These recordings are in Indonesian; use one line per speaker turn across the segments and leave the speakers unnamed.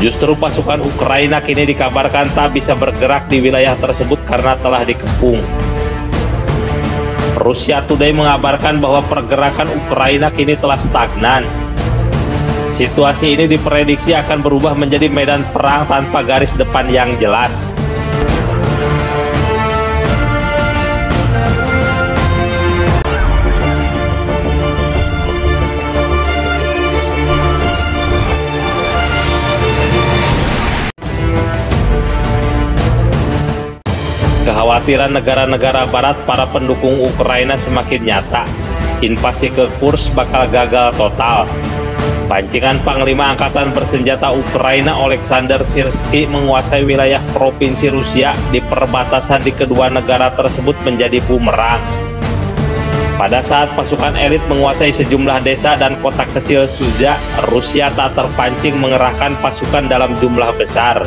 Justru pasukan Ukraina kini dikabarkan tak bisa bergerak di wilayah tersebut karena telah dikepung. Russia Today mengabarkan bahwa pergerakan Ukraina kini telah stagnan. Situasi ini diprediksi akan berubah menjadi medan perang tanpa garis depan yang jelas. Kekhawatiran negara-negara barat para pendukung Ukraina semakin nyata. Invasi ke Kursk bakal gagal total. Pancingan Panglima Angkatan Bersenjata Ukraina Oleksandr Syrskyi menguasai wilayah provinsi Rusia di perbatasan di kedua negara tersebut menjadi bumerang. Pada saat pasukan elit menguasai sejumlah desa dan kota kecil Sudzha, Rusia tak terpancing mengerahkan pasukan dalam jumlah besar.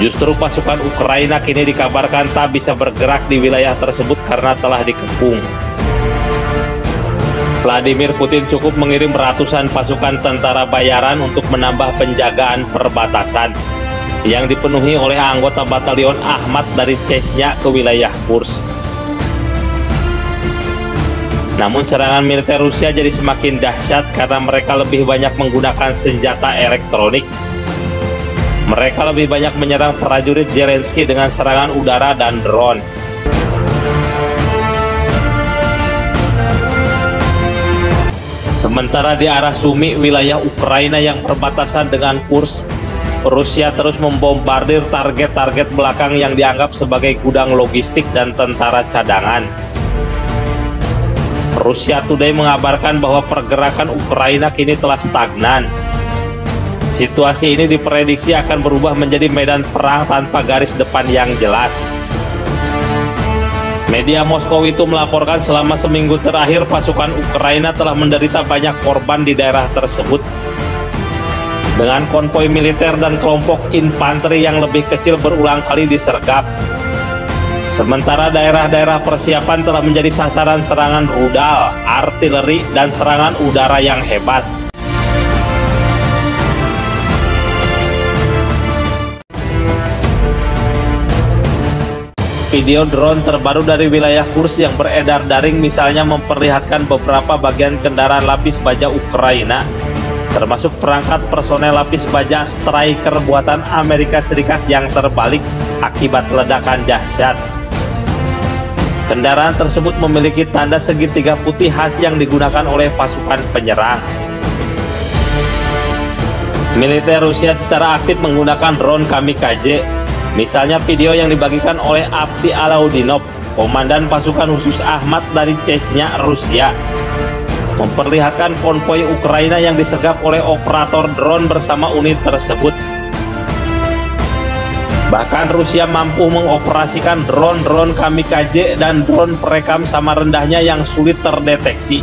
Justru pasukan Ukraina kini dikabarkan tak bisa bergerak di wilayah tersebut karena telah dikepung. Vladimir Putin cukup mengirim ratusan pasukan tentara bayaran untuk menambah penjagaan perbatasan yang dipenuhi oleh anggota batalion Ahmad dari Chechnya ke wilayah Kursk. Namun serangan militer Rusia jadi semakin dahsyat karena mereka lebih banyak menggunakan senjata elektronik. Mereka lebih banyak menyerang prajurit Zelensky dengan serangan udara dan drone. Sementara di arah Sumy, wilayah Ukraina yang berbatasan dengan Kursk, Rusia terus membombardir target-target belakang yang dianggap sebagai gudang logistik dan tentara cadangan. Russia Today mengabarkan bahwa pergerakan Ukraina kini telah stagnan. Situasi ini diprediksi akan berubah menjadi medan perang tanpa garis depan yang jelas. Media Moskow itu melaporkan selama seminggu terakhir pasukan Ukraina telah menderita banyak korban di daerah tersebut. Dengan konvoi militer dan kelompok infanteri yang lebih kecil berulang kali disergap. Sementara daerah-daerah persiapan telah menjadi sasaran serangan rudal, artileri, dan serangan udara yang hebat. Video drone terbaru dari wilayah Kursk yang beredar daring misalnya memperlihatkan beberapa bagian kendaraan lapis baja Ukraina, termasuk perangkat personel lapis baja Stryker buatan Amerika Serikat yang terbalik akibat ledakan dahsyat. Kendaraan tersebut memiliki tanda segitiga putih khas yang digunakan oleh pasukan penyerang. Militer Rusia secara aktif menggunakan drone kamikaze. Misalnya video yang dibagikan oleh Avdiy Alaudinov, komandan pasukan khusus Ahmad dari Chechnya, Rusia, memperlihatkan konvoi Ukraina yang disergap oleh operator drone bersama unit tersebut. Bahkan Rusia mampu mengoperasikan drone-drone kamikaze dan drone perekam sama rendahnya yang sulit terdeteksi.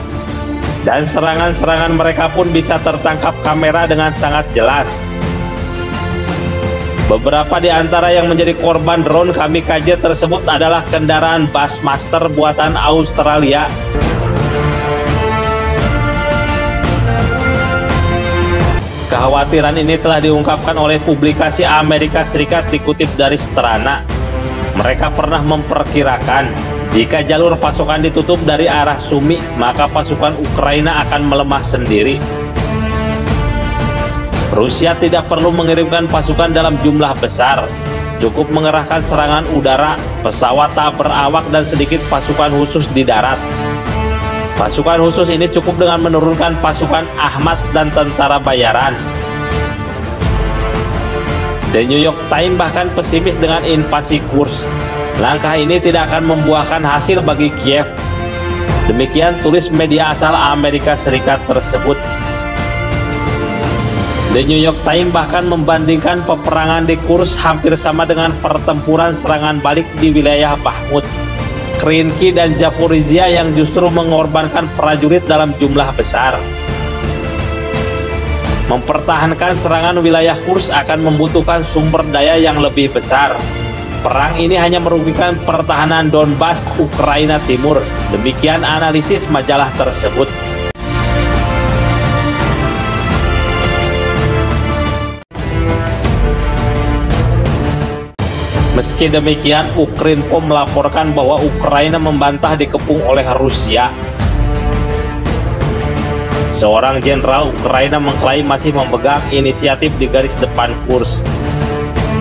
Dan serangan-serangan mereka pun bisa tertangkap kamera dengan sangat jelas. Beberapa di antara yang menjadi korban drone kamikaze tersebut adalah kendaraan Bassmaster buatan Australia. Kekhawatiran ini telah diungkapkan oleh publikasi Amerika Serikat dikutip dari Strana. Mereka pernah memperkirakan jika jalur pasukan ditutup dari arah Sumy, maka pasukan Ukraina akan melemah sendiri. Rusia tidak perlu mengirimkan pasukan dalam jumlah besar, cukup mengerahkan serangan udara, pesawat tak berawak dan sedikit pasukan khusus di darat. Pasukan khusus ini cukup dengan menurunkan pasukan Ahmad dan tentara bayaran. The New York Times bahkan pesimis dengan invasi Kursk. Langkah ini tidak akan membuahkan hasil bagi Kiev. Demikian tulis media asal Amerika Serikat tersebut. The New York Times bahkan membandingkan peperangan di Kursk hampir sama dengan pertempuran serangan balik di wilayah Bakhmut, Krinky, dan Zaporizhia yang justru mengorbankan prajurit dalam jumlah besar. Mempertahankan serangan wilayah Kursk akan membutuhkan sumber daya yang lebih besar. Perang ini hanya merugikan pertahanan Donbas, Ukraina Timur. Demikian analisis majalah tersebut. Meski demikian, Ukrinform melaporkan bahwa Ukraina membantah dikepung oleh Rusia. Seorang jenderal Ukraina mengklaim masih memegang inisiatif di garis depan Kursk.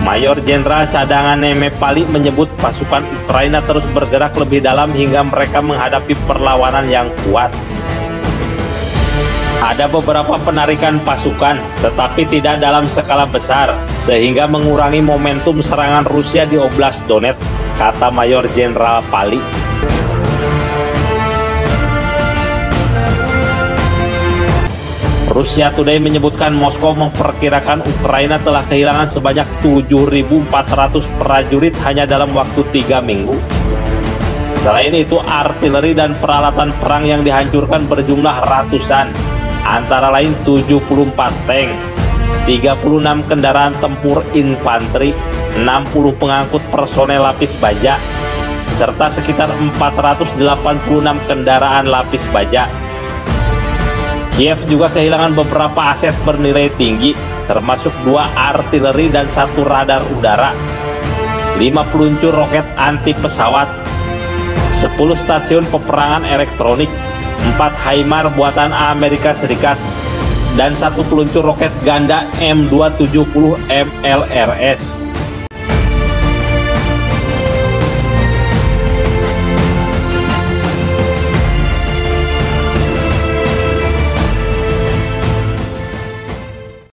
Mayor Jenderal Cadangan Nemepali menyebut pasukan Ukraina terus bergerak lebih dalam hingga mereka menghadapi perlawanan yang kuat. Ada beberapa penarikan pasukan, tetapi tidak dalam skala besar, sehingga mengurangi momentum serangan Rusia di Oblast Donetsk, kata Mayor Jenderal Pali. Rusia Today menyebutkan Moskow memperkirakan Ukraina telah kehilangan sebanyak 7.400 prajurit hanya dalam waktu 3 minggu. Selain itu, artileri dan peralatan perang yang dihancurkan berjumlah ratusan, antara lain 74 tank, 36 kendaraan tempur infanteri, 60 pengangkut personel lapis baja, serta sekitar 486 kendaraan lapis baja. Kiev juga kehilangan beberapa aset bernilai tinggi, termasuk 2 artileri dan 1 radar udara, 5 peluncur roket anti pesawat, 10 stasiun peperangan elektronik, 4 HIMARS buatan Amerika Serikat, dan 1 peluncur roket ganda M270 MLRS.